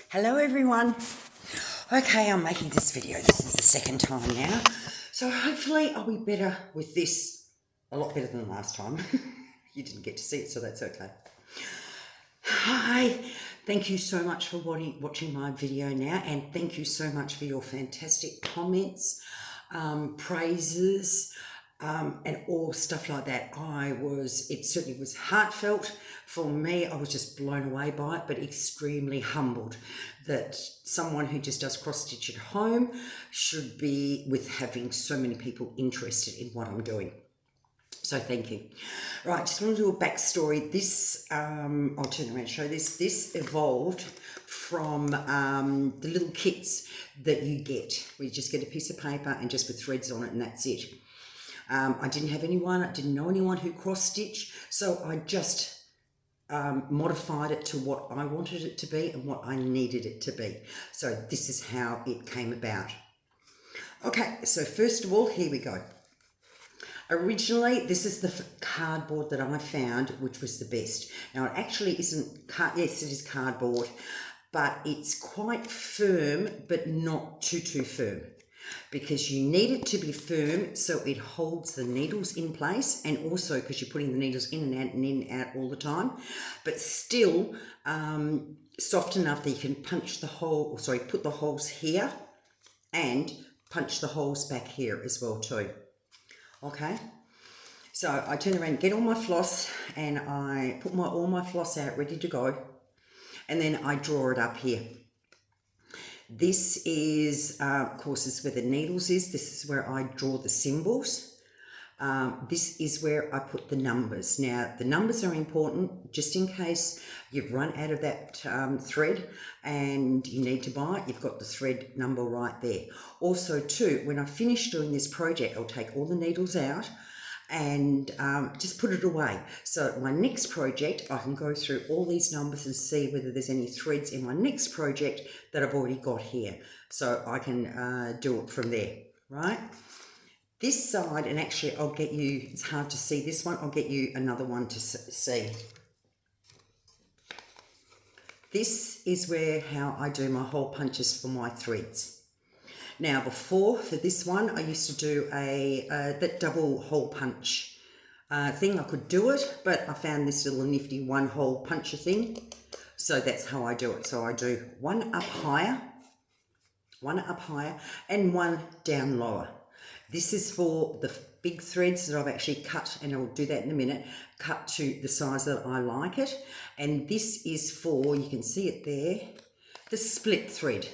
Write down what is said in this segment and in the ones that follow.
Hello everyone. Okay, I'm making this video. This is the second time now. So hopefully I'll be better with this. A lot better than last time. You didn't get to see it, so that's okay. Hi. Thank you so much for watching my video now, and thank you so much for your fantastic comments, praises, and all stuff like that. It certainly was heartfelt for me. I was just blown away by it, but extremely humbled that someone who just does cross stitch at home should be with having so many people interested in what I'm doing. So thank you. Right, just want to do a backstory. This, I'll turn around and show this. This evolved from the little kits that you get. We just get a piece of paper and just with threads on it, and that's it. I didn't have anyone, I didn't know anyone who cross-stitched, so I just modified it to what I wanted it to be and what I needed it to be. So this is how it came about. Okay, so first of all, here we go. Originally, this is the cardboard that I found, which was the best. Now, it actually isn't, yes, it is cardboard, but it's quite firm, but not too firm, because you need it to be firm so it holds the needles in place, and also because you're putting the needles in and out and in and out all the time, but still soft enough that you can punch the hole, put the holes here and punch the holes back here as well too. Okay, so I turn around, get all my floss, and I put all my floss out ready to go, and then I draw it up here. This is, of course, this is where the needles is. This is where I draw the symbols. This is where I put the numbers. Now, the numbers are important just in case you've run out of that thread and you need to buy it. You've got the thread number right there. Also, too, when I finish doing this project, I'll take all the needles out and just put it away. So my next project, I can go through all these numbers and see whether there's any threads in my next project that I've already got here. So I can do it from there, right? This side, and actually I'll get you, it's hard to see this one, I'll get you another one to see. This is how I do my hole punches for my threads. Now before, for this one, I used to do that double hole punch thing. I could do it, but I found this little nifty one hole puncher thing. So that's how I do it. So I do one up higher, and one down lower. This is for the big threads that I've actually cut, and I'll do that in a minute, cut to the size that I like it. And this is for, you can see it there, the split thread.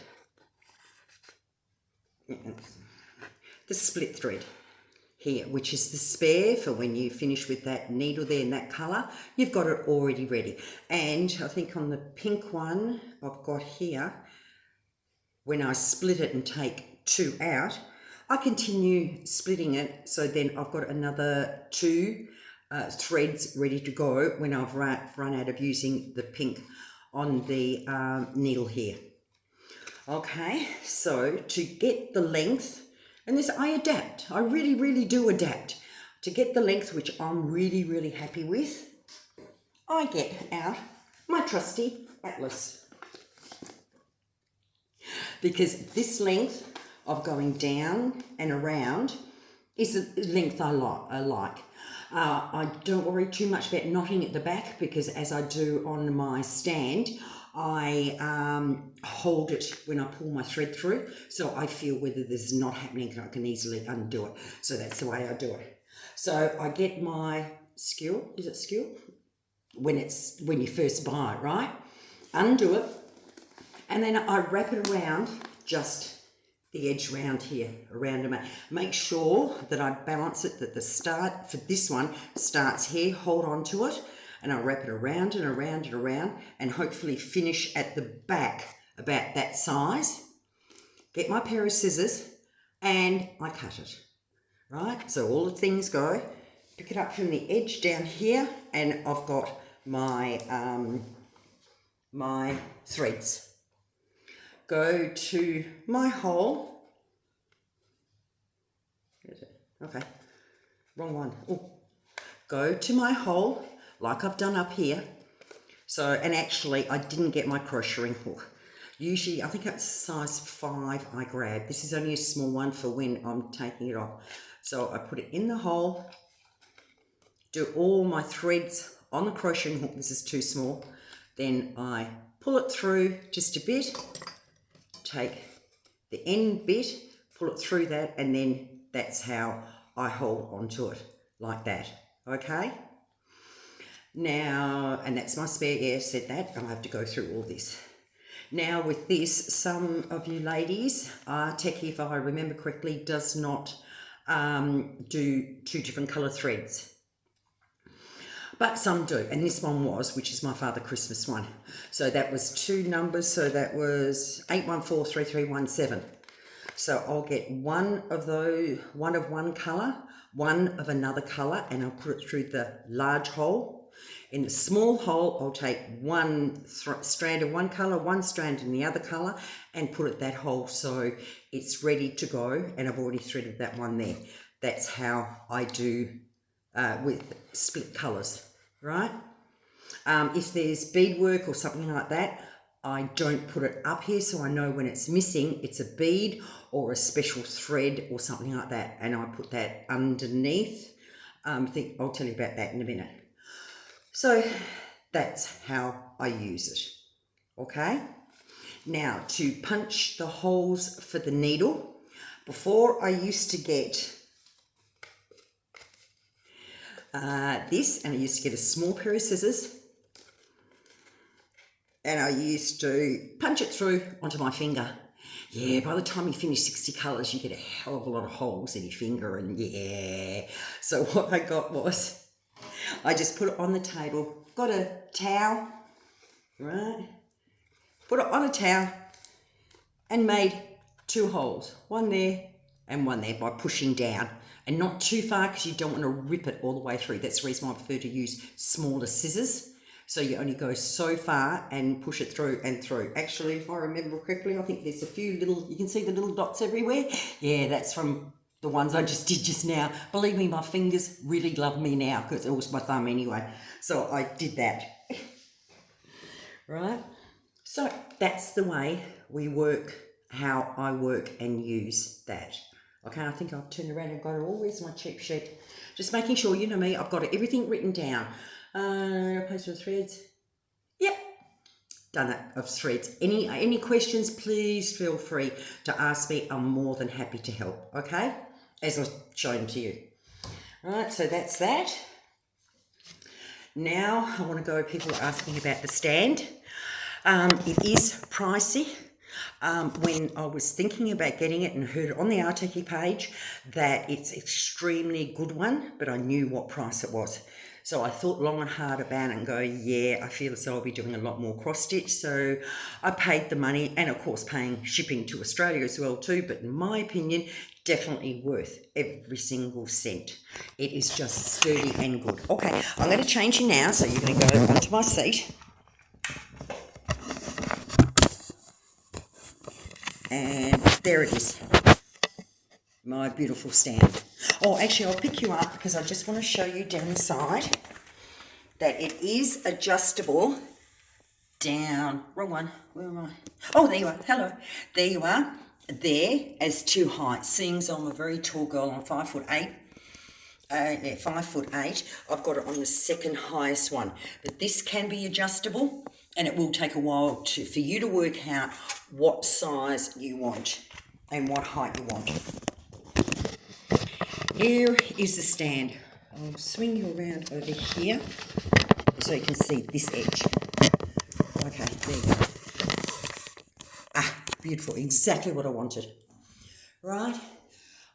The split thread here, which is the spare for when you finish with that needle there in that colour. You've got it already ready. And I think on the pink one I've got here, when I split it and take two out, I continue splitting it, so then I've got another two threads ready to go when I've run out of using the pink on the needle here. Okay, so to get the length, and this I adapt, I really do adapt. To get the length, which I'm really happy with, I get out my trusty atlas. Because this length of going down and around is the length I like. I don't worry too much about knotting at the back, because as I do on my stand, I hold it when I pull my thread through, so I feel whether this is not happening, I can easily undo it. So that's the way I do it. So I get my skewer, is it skewer? When you first buy it, right? Undo it, and then I wrap it around just the edge round here, around them. Make sure that I balance it, that the start for this one starts here, hold on to it, and I wrap it around and around and around, and hopefully finish at the back about that size. Get my pair of scissors and I cut it, right? So all the things go, pick it up from the edge down here, and I've got my, my threads. Go to my hole. Okay, wrong one. Ooh. Go to my hole like I've done up here. So, and actually I didn't get my crocheting hook. Usually, I think it's size 5 I grab. This is only a small one for when I'm taking it off. So I put it in the hole, do all my threads on the crocheting hook. This is too small. Then I pull it through just a bit, take the end bit, pull it through that, and then that's how I hold onto it, like that, okay? Now, and that's my spare, yeah, said that, I'll have to go through all this. Now with this, some of you ladies, Techie, if I remember correctly, does not do 2 different colour threads. But some do, and this one was, which is my Father Christmas one. So that was 2 numbers, so that was 8143317. So I'll get one of those, one of one colour, one of another colour, and I'll put it through the large hole. In the small hole, I'll take one strand of one colour, one strand in the other colour, and put it that hole so it's ready to go, and I've already threaded that one there. That's how I do with split colours, right? If there's beadwork or something like that, I don't put it up here so I know when it's missing, it's a bead or a special thread or something like that, and I put that underneath. I'll tell you about that in a minute. So that's how I use it, okay? Now to punch the holes for the needle, before I used to get this, and I used to get a small pair of scissors, and I used to punch it through onto my finger. Yeah, by the time you finish 60 colours, you get a hell of a lot of holes in your finger, and yeah. So what I got was, I just put it on the table, got a towel, right? Put it on a towel and made 2 holes, one there and one there by pushing down, and not too far because you don't want to rip it all the way through. That's the reason why I prefer to use smaller scissors. So you only go so far and push it through and through. Actually, if I remember correctly, I think there's a few little, you can see the little dots everywhere. Yeah, that's from the ones I just did just now. Believe me, my fingers really love me now because it was my thumb anyway. So I did that. Right? So that's the way we work, how I work and use that. Okay, I think I've turned around and got it all. Where's my cheap sheet? Just making sure, you know me, I've got everything written down. Place of threads. Yep, done it, of threads. Any questions, please feel free to ask me. I'm more than happy to help, okay? As I've shown to you. All right, so that's that. Now I want to go, people are asking about the stand. It is pricey. When I was thinking about getting it and heard it on the Arteki page that it's extremely good one, but I knew what price it was. So I thought long and hard about it and go, yeah, I feel as though I'll be doing a lot more cross stitch. So I paid the money, and of course paying shipping to Australia as well too. But in my opinion, definitely worth every single cent. It is just sturdy and good. Okay, I'm going to change you now. So you're going to go onto my seat. And there it is, my beautiful stand. Oh, actually, I'll pick you up because I just want to show you down the side that it is adjustable down. Wrong one. Where am I? Oh, there you are. Hello. There you are. There as to height. Seeing as I'm a very tall girl, I'm 5'8". Yeah, 5'8". I've got it on the second highest one. But this can be adjustable, and it will take a while for you to work out what size you want and what height you want. Here is the stand. I'll swing you around over here so you can see this edge. Okay, there you go. Ah, beautiful. Exactly what I wanted. Right?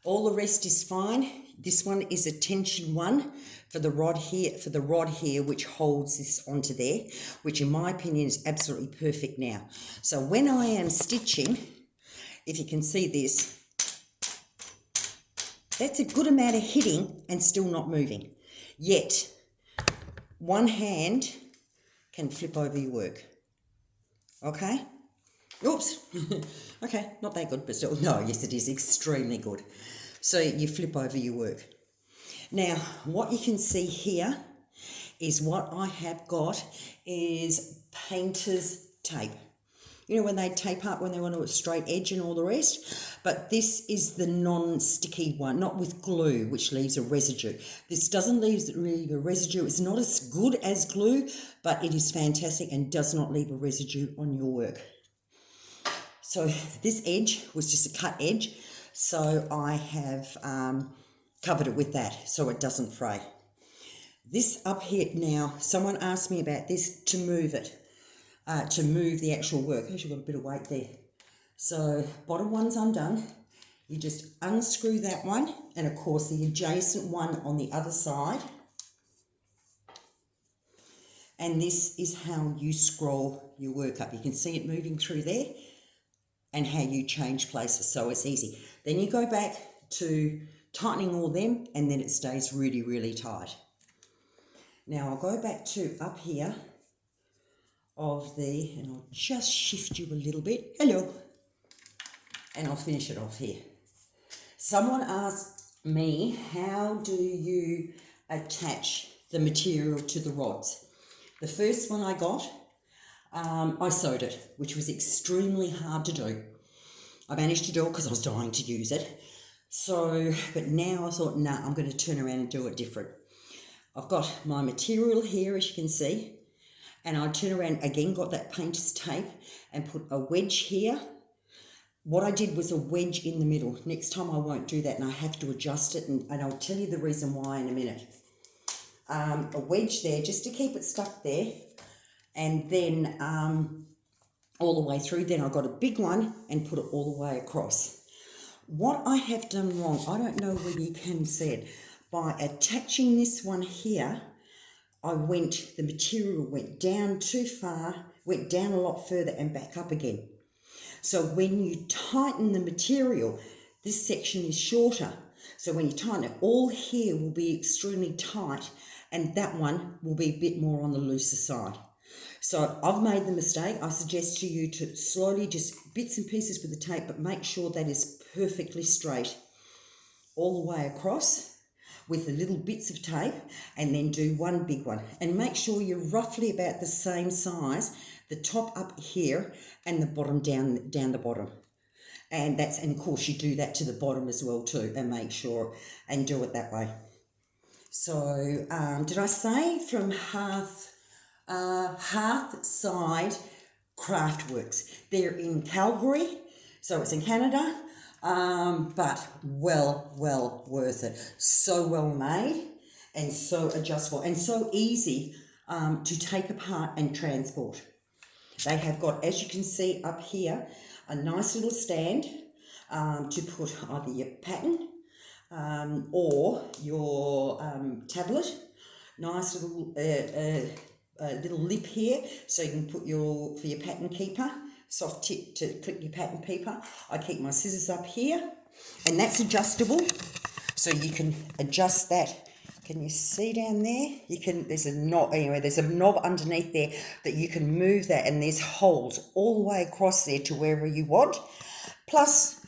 All the rest is fine. This one is a tension one for the rod here, which holds this onto there, which in my opinion is absolutely perfect now. So when I am stitching, if you can see this, that's a good amount of hitting and still not moving. Yet, one hand can flip over your work. Okay? Oops. Okay, not that good, but still. No, yes, it is extremely good. So you flip over your work. Now, what you can see here is what I have got is painter's tape. you know, when they tape up, when they want a straight edge and all the rest. But this is the non-sticky one, not with glue, which leaves a residue. This doesn't leave a residue. It's not as good as glue, but it is fantastic and does not leave a residue on your work. So this edge was just a cut edge, so I have covered it with that so it doesn't fray. This up here now, someone asked me about this to move it, to move the actual work. Actually got a bit of weight there. So bottom one's undone. You just unscrew that one, and of course the adjacent one on the other side. And this is how you scroll your work up. You can see it moving through there and how you change places, so it's easy. Then you go back to tightening all them, and then it stays really, really tight. Now I'll go back to up here and I'll just shift you a little bit. Hello. And I'll finish it off here. Someone asked me, how do you attach the material to the rods? The first one I got, I sewed it, which was extremely hard to do. I managed to do it because I was dying to use it. So, but now I thought, nah, I'm going to turn around and do it different. I've got my material here, as you can see, and I turn around again, got that painter's tape and put a wedge here. What I did was a wedge in the middle. Next time I won't do that, and I have to adjust it, and I'll tell you the reason why in a minute. A wedge there just to keep it stuck there, and then all the way through. Then I got a big one and put it all the way across. What I have done wrong, I don't know whether you can see it, by attaching this one here, the material went down too far, went down a lot further and back up again. So when you tighten the material, this section is shorter. So when you tighten it, all here will be extremely tight, and that one will be a bit more on the looser side. So I've made the mistake. I suggest to you to slowly, just bits and pieces with the tape, but make sure that is perfectly straight all the way across with the little bits of tape, and then do one big one. And make sure you're roughly about the same size, the top up here and the bottom down the bottom. And of course you do that to the bottom as well too, and make sure and do it that way. So did I say from Hearthside Craftworks? They're in Calgary, so it's in Canada. But well worth it. So well made and so adjustable and so easy to take apart and transport. They have got, as you can see up here, a nice little stand to put either your pattern or your tablet. Nice little little lip here, so you can put for your pattern keeper. Soft tip to clip your pattern paper. I keep my scissors up here, and that's adjustable, so you can adjust that. Can you see down there? There's a knob, anyway, there's a knob underneath there that you can move that, and there's holes all the way across there to wherever you want, plus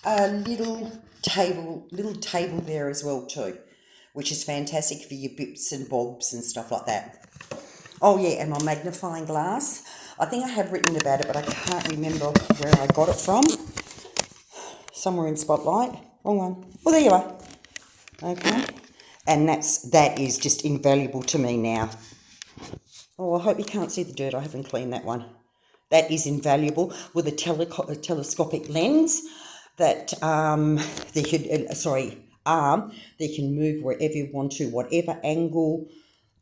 a little table there as well too, which is fantastic for your bits and bobs and stuff like that. Oh yeah, and my magnifying glass. I think I have written about it, but I can't remember where I got it from. Somewhere in Spotlight. Wrong one. Oh, there you are. Okay. And that is just invaluable to me now. Oh, I hope you can't see the dirt. I haven't cleaned that one. That is invaluable with a telescopic lens that they can move wherever you want to, whatever angle,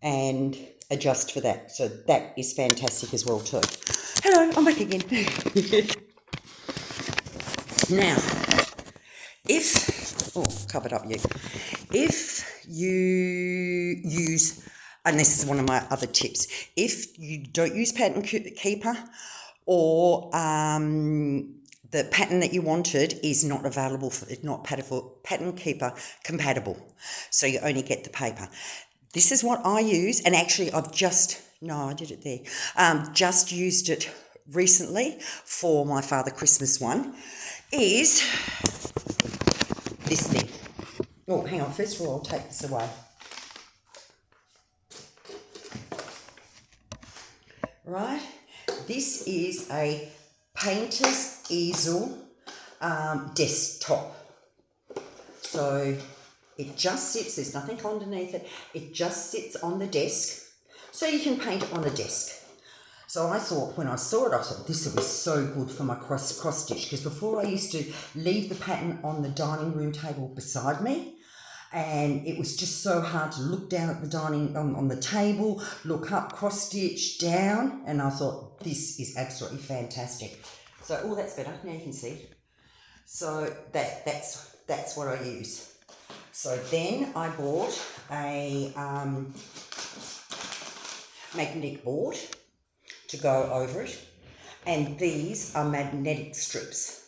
and adjust for that. So that is fantastic as well too. Hello, I'm back again. Now, covered up you. If you use, and this is one of my other tips, if you don't use pattern keeper, or the pattern that you wanted is not available, not pattern keeper compatible, so you only get the paper. This is what I use, and actually I did it there. Just used it recently for my Father Christmas one, is this thing. Oh, hang on, first of all, I'll take this away. Right, this is a painter's easel desktop. So it just sits, there's nothing underneath it, it just sits on the desk, so you can paint it on the desk. So I thought, when I saw it, I thought this would be so good for my cross stitch, because before I used to leave the pattern on the dining room table beside me, and it was just so hard to look down at the on the table, look up, cross stitch, down, and I thought this is absolutely fantastic. So, oh, that's better, now you can see it. So that's what I use. So then I bought a magnetic board to go over it, and these are magnetic strips.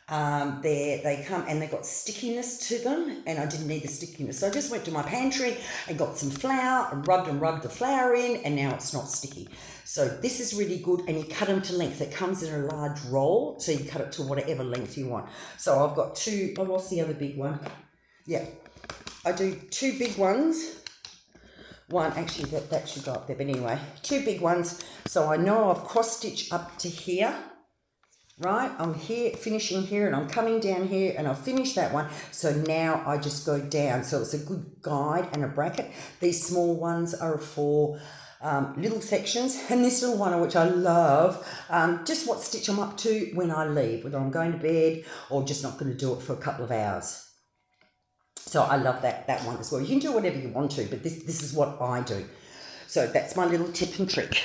They come and they've got stickiness to them, and I didn't need the stickiness, so I just went to my pantry and got some flour and rubbed the flour in, and now it's not sticky. So this is really good, and you cut them to length. It comes in a large roll, so you cut it to whatever length you want. So I've got two. Oh, what's the other big one? Yeah, I do two big ones. One, actually, that should go up there, but anyway, two big ones. So I know I've cross-stitched up to here, right? I'm here, finishing here, and I'm coming down here, and I'll finish that one. So now I just go down. So it's a good guide and a bracket. These small ones are for little sections, and this little one, which I love, just what stitch I'm up to when I leave, whether I'm going to bed or just not going to do it for a couple of hours. So I love that one as well. You can do whatever you want to, but this is what I do. So that's my little tip and trick.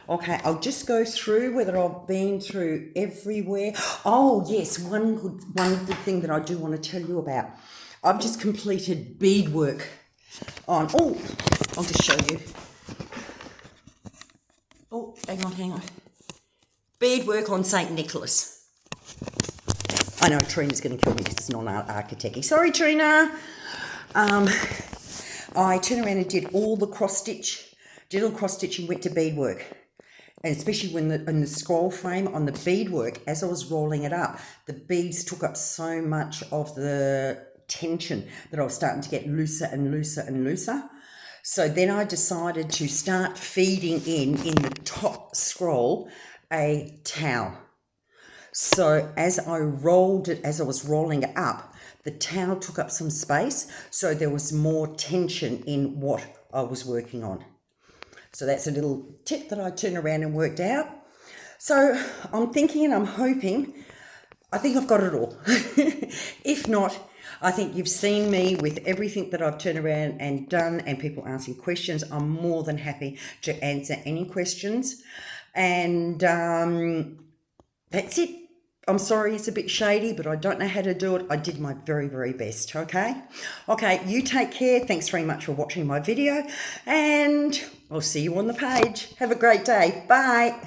Okay, I'll just go through whether I've been through everywhere. Oh yes, one good thing that I do want to tell you about. I've just completed beadwork on. Oh, I'll just show you. Oh, hang on. Beadwork on St. Nicholas. I know Trina's going to kill me. This is not architecty. Sorry, Trina. I turned around and did all the cross-stitch. Did all cross-stitch and went to beadwork. And especially when in the scroll frame on the beadwork, as I was rolling it up, the beads took up so much of the tension that I was starting to get looser and looser and looser. So then I decided to start feeding in the top scroll, a towel. So as I rolled it, as I was rolling it up, the towel took up some space, so there was more tension in what I was working on. So that's a little tip that I turned around and worked out. So I'm thinking and I'm hoping, I think I've got it all. If not, I think you've seen me with everything that I've turned around and done, and people asking questions. I'm more than happy to answer any questions. And that's it. I'm sorry it's a bit shady, but I don't know how to do it. I did my very, very best, okay? Okay, you take care. Thanks very much for watching my video, and I'll see you on the page. Have a great day. Bye.